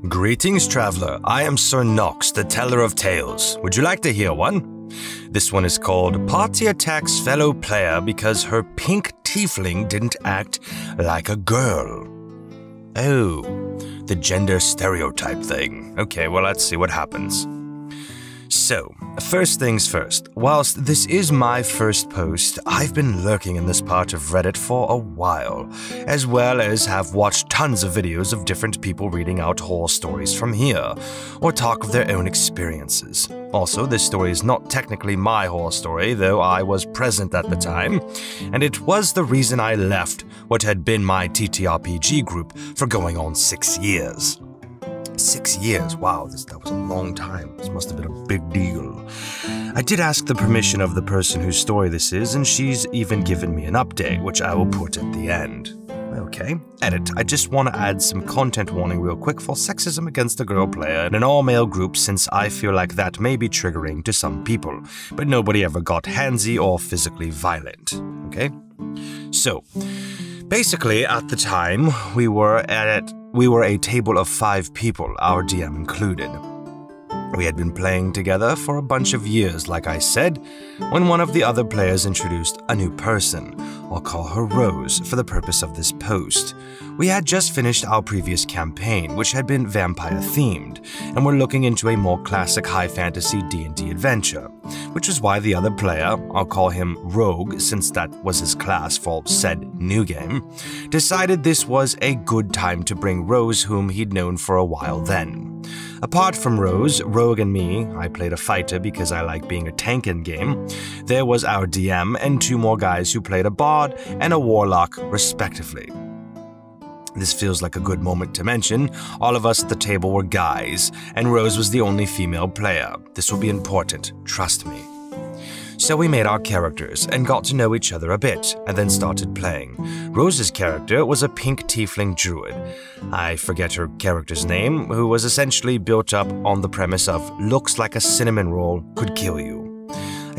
Greetings, traveler. I am Sir Nox, the teller of tales. Would you like to hear one? This one is called Party Attacks Fellow Player Because Her Pink Tiefling Didn't Act Like a Girl. Oh, the gender stereotype thing. Okay, well, let's see what happens. So, first things first, whilst this is my first post, I've been lurking in this part of Reddit for a while, as well as have watched tons of videos of different people reading out horror stories from here, or talk of their own experiences. Also, this story is not technically my horror story, though I was present at the time, and it was the reason I left what had been my TTRPG group for going on 6 years. 6 years, wow, that was a long time. This must have been a big deal. I did ask the permission of the person whose story this is, and she's even given me an update, which I will put at the end. Okay, edit. I just want to add some content warning real quick for sexism against a girl player in an all-male group, since I feel like that may be triggering to some people, but nobody ever got handsy or physically violent, okay? So, basically, at the time, we were a table of 5 people, our DM included. We had been playing together for a bunch of years, like I said, when one of the other players introduced a new person. I'll call her Rose for the purpose of this post. We had just finished our previous campaign, which had been vampire-themed, and were looking into a more classic high-fantasy D&D adventure, which is why the other player, I'll call him Rogue since that was his class for said new game, decided this was a good time to bring Rose, whom he'd known for a while then. Apart from Rose, Rogue and me, I played a fighter because I like being a tank in game, there was our DM and 2 more guys who played a bard and a warlock, respectively. This feels like a good moment to mention, all of us at the table were guys, and Rose was the only female player. This will be important, trust me. So we made our characters and got to know each other a bit, and then started playing. Rose's character was a pink tiefling druid. I forget her character's name, who was essentially built up on the premise of looks like a cinnamon roll could kill you.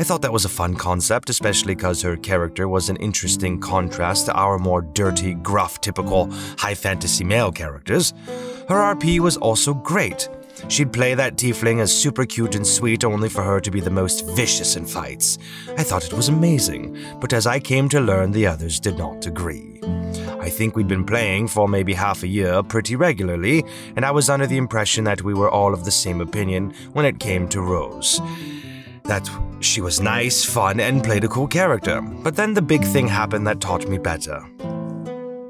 I thought that was a fun concept, especially because her character was an interesting contrast to our more dirty, gruff, typical high fantasy male characters. Her RP was also great. She'd play that tiefling as super cute and sweet only for her to be the most vicious in fights. I thought it was amazing, but as I came to learn, the others did not agree. I think we'd been playing for maybe half a year pretty regularly, and I was under the impression that we were all of the same opinion when it came to Rose. That she was nice, fun, and played a cool character. But then the big thing happened that taught me better.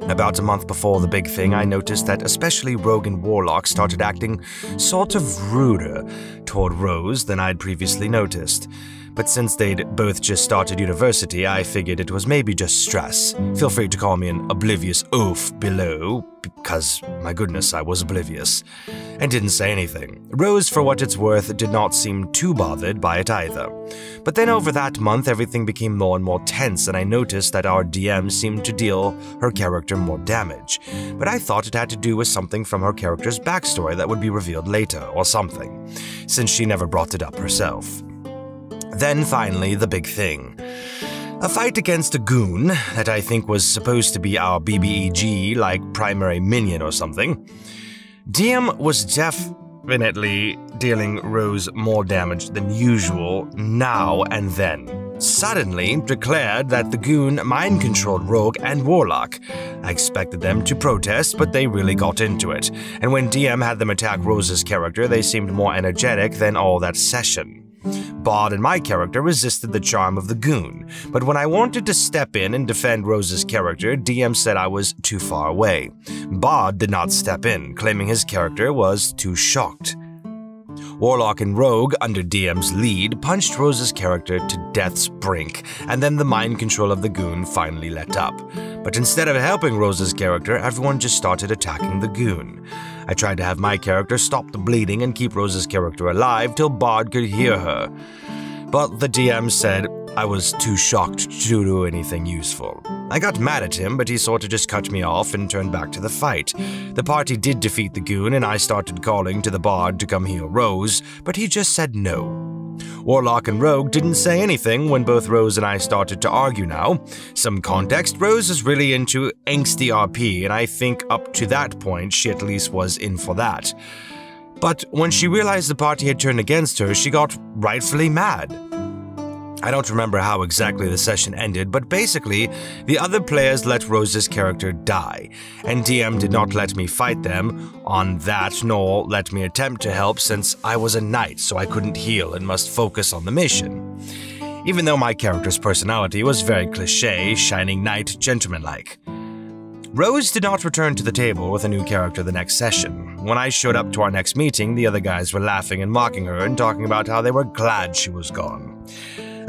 About a month before the big thing, I noticed that especially Rogue and Warlock started acting sort of ruder toward Rose than I'd previously noticed. But since they'd both just started university, I figured it was maybe just stress. Feel free to call me an oblivious oaf below, because, my goodness, I was oblivious. And didn't say anything. Rose, for what it's worth, did not seem too bothered by it either. But then over that month, everything became more and more tense, and I noticed that our DM seemed to deal her character more damage. But I thought it had to do with something from her character's backstory that would be revealed later, or something, since she never brought it up herself. Then finally, the big thing. A fight against a goon that I think was supposed to be our BBEG, like primary minion or something. DM was definitely dealing Rose more damage than usual now and then. Suddenly declared that the goon mind-controlled Rogue and Warlock. I expected them to protest, but they really got into it. And when DM had them attack Rose's character, they seemed more energetic than all that session. Bard and my character resisted the charm of the goon, but when I wanted to step in and defend Rose's character, DM said I was too far away. Bard did not step in, claiming his character was too shocked. Warlock and Rogue, under DM's lead, punched Rose's character to death's brink, and then the mind control of the goon finally let up. But instead of helping Rose's character, everyone just started attacking the goon. I tried to have my character stop the bleeding and keep Rose's character alive till Bard could hear her. But the DM said I was too shocked to do anything useful. I got mad at him, but he sort of just cut me off and turned back to the fight. The party did defeat the goon, and I started calling to the Bard to come heal Rose, but he just said no. Warlock and Rogue didn't say anything when both Rose and I started to argue now. Some context, Rose is really into angsty RP, and I think up to that point she at least was in for that. But when she realized the party had turned against her, she got rightfully mad. I don't remember how exactly the session ended, but basically, the other players let Rose's character die, and DM did not let me fight them on that, nor let me attempt to help since I was a knight, so I couldn't heal and must focus on the mission. Even though my character's personality was very cliché, shining knight, gentleman-like. Rose did not return to the table with a new character the next session. When I showed up to our next meeting, the other guys were laughing and mocking her and talking about how they were glad she was gone.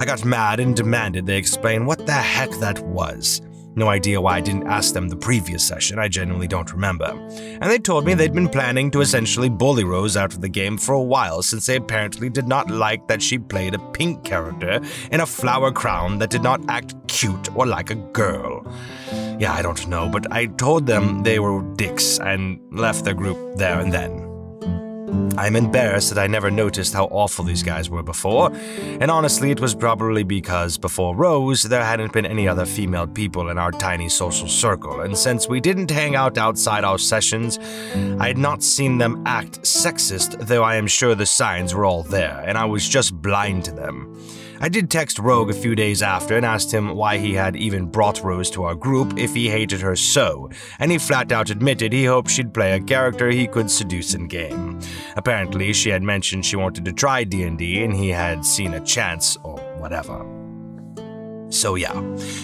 I got mad and demanded they explain what the heck that was. No idea why I didn't ask them the previous session, I genuinely don't remember. And they told me they'd been planning to essentially bully Rose out of the game for a while since they apparently did not like that she played a pink character in a flower crown that did not act cute or like a girl. Yeah, I don't know, but I told them they were dicks and left their group there and then. I'm embarrassed that I never noticed how awful these guys were before, and honestly it was probably because before Rose there hadn't been any other female people in our tiny social circle, and since we didn't hang out outside our sessions, I had not seen them act sexist, though I am sure the signs were all there, and I was just blind to them. I did text Rogue a few days after and asked him why he had even brought Rose to our group if he hated her so, and he flat out admitted he hoped she'd play a character he could seduce in-game. Apparently, she had mentioned she wanted to try D&D and he had seen a chance or whatever. So yeah,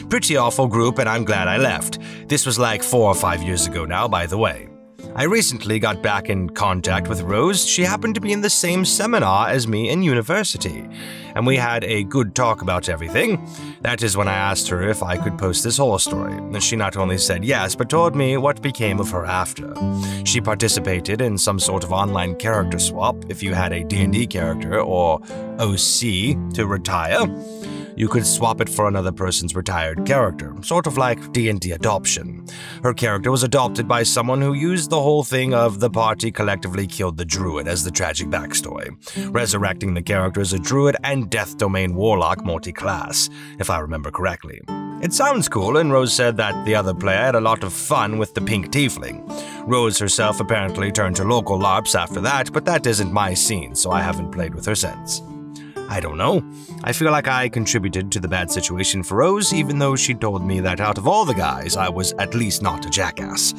pretty awful group and I'm glad I left. This was like 4 or 5 years ago now, by the way. I recently got back in contact with Rose. She happened to be in the same seminar as me in university, and we had a good talk about everything. That is when I asked her if I could post this horror story, and she not only said yes, but told me what became of her after. She participated in some sort of online character swap. If you had a D&D character, or OC, to retire, you could swap it for another person's retired character, sort of like D&D adoption. Her character was adopted by someone who used the whole thing of the party collectively killed the druid as the tragic backstory, resurrecting the character as a druid and death domain warlock multi-class, if I remember correctly. It sounds cool, and Rose said that the other player had a lot of fun with the pink tiefling. Rose herself apparently turned to local LARPs after that, but that isn't my scene, so I haven't played with her since. I don't know. I feel like I contributed to the bad situation for Rose, even though she told me that out of all the guys, I was at least not a jackass.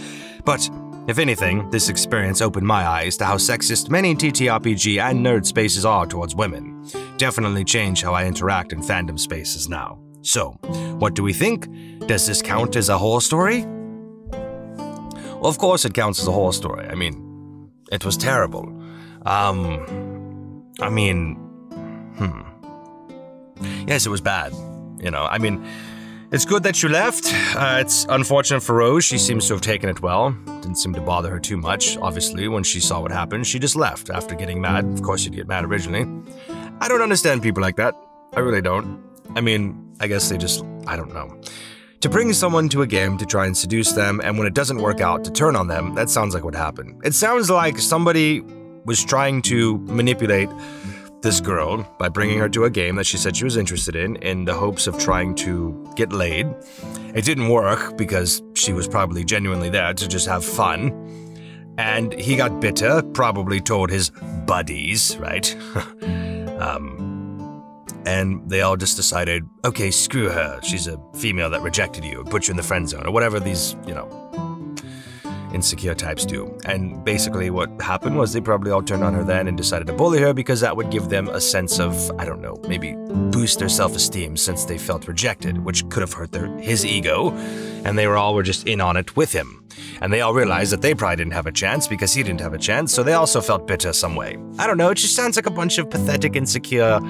But, if anything, this experience opened my eyes to how sexist many TTRPG and nerd spaces are towards women. Definitely changed how I interact in fandom spaces now. So, what do we think? Does this count as a horror story? Well, of course it counts as a horror story. I mean, it was terrible. Yes, it was bad. You know, I mean, it's good that you left. It's unfortunate for Rose. She seems to have taken it well. Didn't seem to bother her too much. Obviously, when she saw what happened, she just left after getting mad. Of course, she'd get mad originally. I don't understand people like that. I really don't. I mean, I guess they just, I don't know. To bring someone to a game to try and seduce them, and when it doesn't work out, to turn on them, that sounds like what happened. It sounds like somebody was trying to manipulate this girl by bringing her to a game that she said she was interested in the hopes of trying to get laid. It didn't work because she was probably genuinely there to just have fun. And he got bitter, probably told his buddies, right? And they all just decided, okay, screw her. She's a female that rejected you, put you in the friend zone, or whatever these, you know, insecure types do. And basically what happened was they probably all turned on her then and decided to bully her because that would give them a sense of, I don't know, maybe boost their self-esteem since they felt rejected, which could have hurt his ego, and they were just in on it with him. And they all realized that they probably didn't have a chance because he didn't have a chance, so they also felt bitter some way. I don't know, it just sounds like a bunch of pathetic, insecure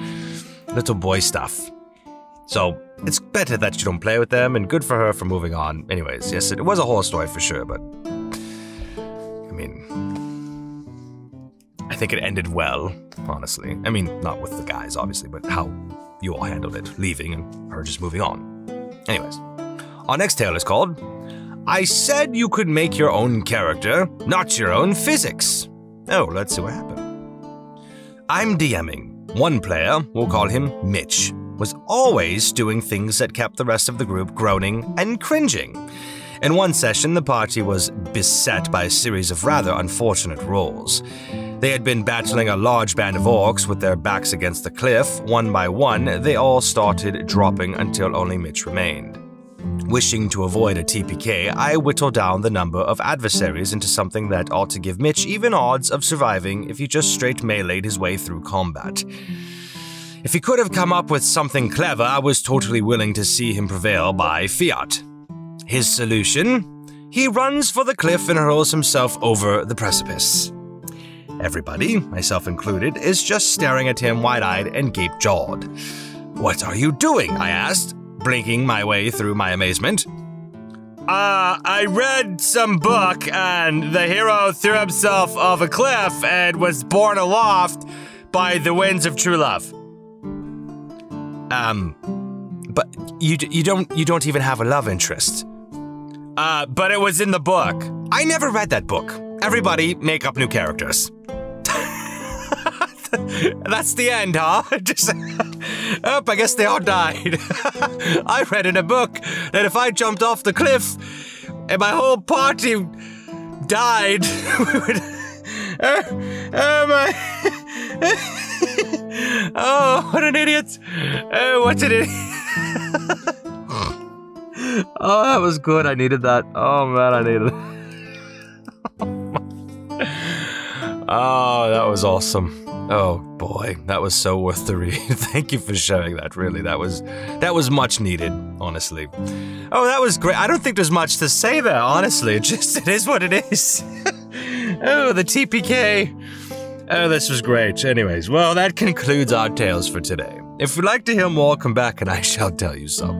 little boy stuff. So, it's better that you don't play with them, and good for her for moving on. Anyways, yes, it was a horror story for sure, but I mean, I think it ended well, honestly. I mean, not with the guys, obviously, but how you all handled it, leaving and her just moving on. Anyways, our next tale is called, I Said You Could Make Your Own Character, Not Your Own Physics. Oh, let's see what happened. I'm DMing. One player, we'll call him Mitch, was always doing things that kept the rest of the group groaning and cringing. In one session, the party was beset by a series of rather unfortunate rolls. They had been battling a large band of orcs with their backs against the cliff. One by one, they all started dropping until only Mitch remained. Wishing to avoid a TPK, I whittled down the number of adversaries into something that ought to give Mitch even odds of surviving if he just straight meleeed his way through combat. If he could have come up with something clever, I was totally willing to see him prevail by fiat. His solution? He runs for the cliff and hurls himself over the precipice. Everybody, myself included, is just staring at him wide-eyed and gape-jawed. "What are you doing?" I asked, blinking my way through my amazement. I read some book and the hero threw himself off a cliff and was borne aloft by the winds of true love. But you don't even have a love interest. But it was in the book. I never read that book. Everybody make up new characters. That's the end, huh? I guess they all died. I read in a book that if I jumped off the cliff and my whole party died, we would... Oh, what an idiot. Oh, what an idiot. Oh, that was good. I needed that. Oh, man, I needed it. Oh, that was awesome. Oh boy, that was so worth the read. Thank you for sharing that, really. That was much needed, honestly. Oh, that was great. I don't think there's much to say there, honestly. It is what it is. Oh, the TPK. Oh, this was great. Anyways, well, that concludes our tales for today. If you'd like to hear more, come back and I shall tell you so.